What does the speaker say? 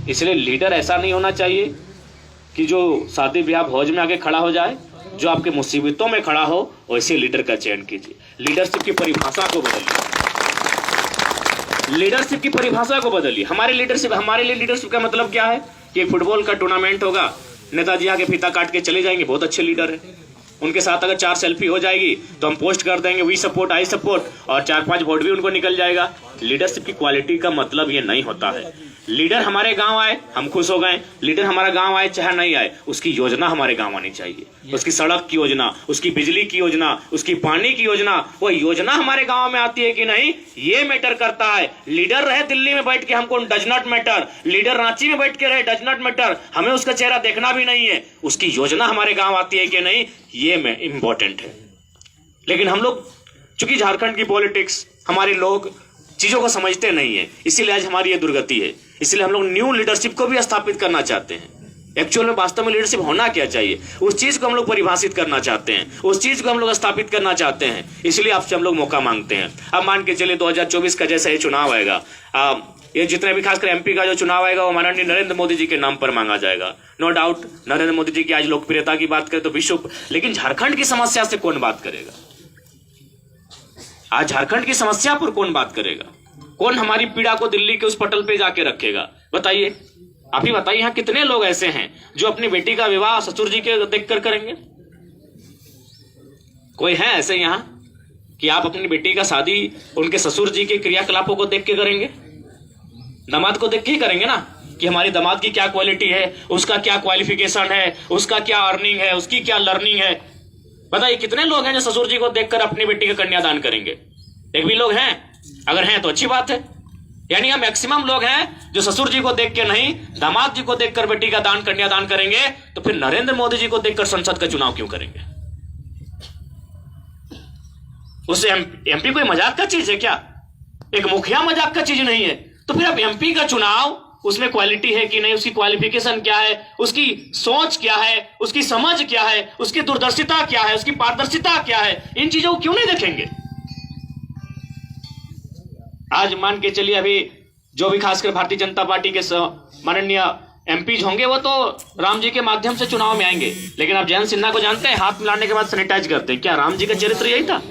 इसलिए लीडर ऐसा नहीं होना चाहिए कि जो शादी ब्याह भोज में आके खड़ा हो जाए, जो आपके मुसीबतों में खड़ा हो, वैसे लीडर का चयन कीजिए। लीडरशिप की परिभाषा को बदलिए, लीडरशिप की परिभाषा को बदलिए। हमारे लिए लीडरशिप का मतलब क्या है कि फुटबॉल का टूर्नामेंट होगा, नेताजी आके फीता काट के चले जाएंगे, बहुत अच्छे लीडर है। उनके साथ अगर 4 सेल्फी हो जाएगी तो हम पोस्ट कर देंगे वी सपोर्ट आई सपोर्ट, और 4-5 वोट भी उनको निकल जाएगा। लीडरशिप की क्वालिटी का मतलब ये नहीं होता है। लीडर हमारे गांव आए, हम खुश हो गए। लीडर हमारा गांव आए चाहे नहीं आए, उसकी योजना हमारे गांव आनी चाहिए। उसकी सड़क की योजना, उसकी बिजली की योजना, उसकी पानी की योजना, वो योजना हमारे गांव में आती है कि नहीं, ये मैटर करता है। लीडर रहे दिल्ली में बैठ के, हमको does not matter. Leader Ranchi में बैठ के रहे, डज नॉट मैटर। हमें उसका चेहरा देखना भी नहीं है, उसकी योजना हमारे गांव आती है कि नहीं, ये में इंपॉर्टेंट है। लेकिन हम लोग, चूंकि झारखंड की पॉलिटिक्स, हमारे लोग चीजों को समझते नहीं है, इसीलिए आज हमारी ये दुर्गति है। इसलिए हम लोग न्यू लीडरशिप को भी स्थापित करना चाहते हैं। एक्चुअल में वास्तव में लीडरशिप होना क्या चाहिए, उस चीज को हम लोग परिभाषित करना चाहते हैं, उस चीज को हम लोग स्थापित करना चाहते हैं। इसलिए आपसे हम लोग मौका मांगते हैं। अब मान के चलिए 2024 का जैसा ये चुनाव आएगा, ये जितने भी खासकर एमपी का जो चुनाव आएगा, वो माननीय नरेंद्र मोदी जी के नाम पर मांगा जाएगा। नो डाउट नरेंद्र मोदी जी की आज लोकप्रियता की बात करें तो विश्व, लेकिन झारखंड की समस्या से कौन बात करेगा? आज झारखंड की समस्या पर कौन बात करेगा? कौन हमारी पीड़ा को दिल्ली के उस पटल पे जाके रखेगा? बताइए, आप ही बताइए, यहाँ कितने लोग ऐसे हैं जो अपनी बेटी का विवाह ससुर जी के देखकर करेंगे? कोई है ऐसे यहाँ कि आप अपनी बेटी का शादी उनके ससुर जी के क्रियाकलापों को देख के करेंगे? दामाद को देख के ही करेंगे ना, कि हमारी दामाद की क्या क्वालिटी है, उसका क्या क्वालिफिकेशन है, उसका क्या अर्निंग है, उसकी क्या लर्निंग है। बताइए कितने लोग हैं जो ससुर जी को देखकर अपनी बेटी का कन्यादान करेंगे? एक भी लोग हैं? अगर हैं तो अच्छी बात है। यानी हम मैक्सिमम लोग हैं जो ससुर जी को देख के नहीं, दामाद जी को देखकर बेटी का दान कन्यादान करेंगे। तो फिर नरेंद्र मोदी जी को देखकर संसद का चुनाव क्यों करेंगे? उससे एमपी कोई मजाक का चीज है क्या? एक मुखिया मजाक का चीज नहीं है। तो फिर अब एमपी का चुनाव, उसमें क्वालिटी है कि नहीं, उसकी क्वालिफिकेशन क्या है, उसकी सोच क्या है, उसकी समझ क्या है, उसकी दूरदर्शिता क्या है, उसकी पारदर्शिता क्या है, इन चीजों को क्यों नहीं देखेंगे? आज मान के चलिए, अभी जो भी खासकर भारतीय जनता पार्टी के माननीय एमपीज होंगे, वो तो राम जी के माध्यम से चुनाव में आएंगे। लेकिन आप जयंत सिन्हा को जानते हैं, हाथ मिलाने के बाद सैनिटाइज करते हैं। क्या राम जी का चरित्र यही था?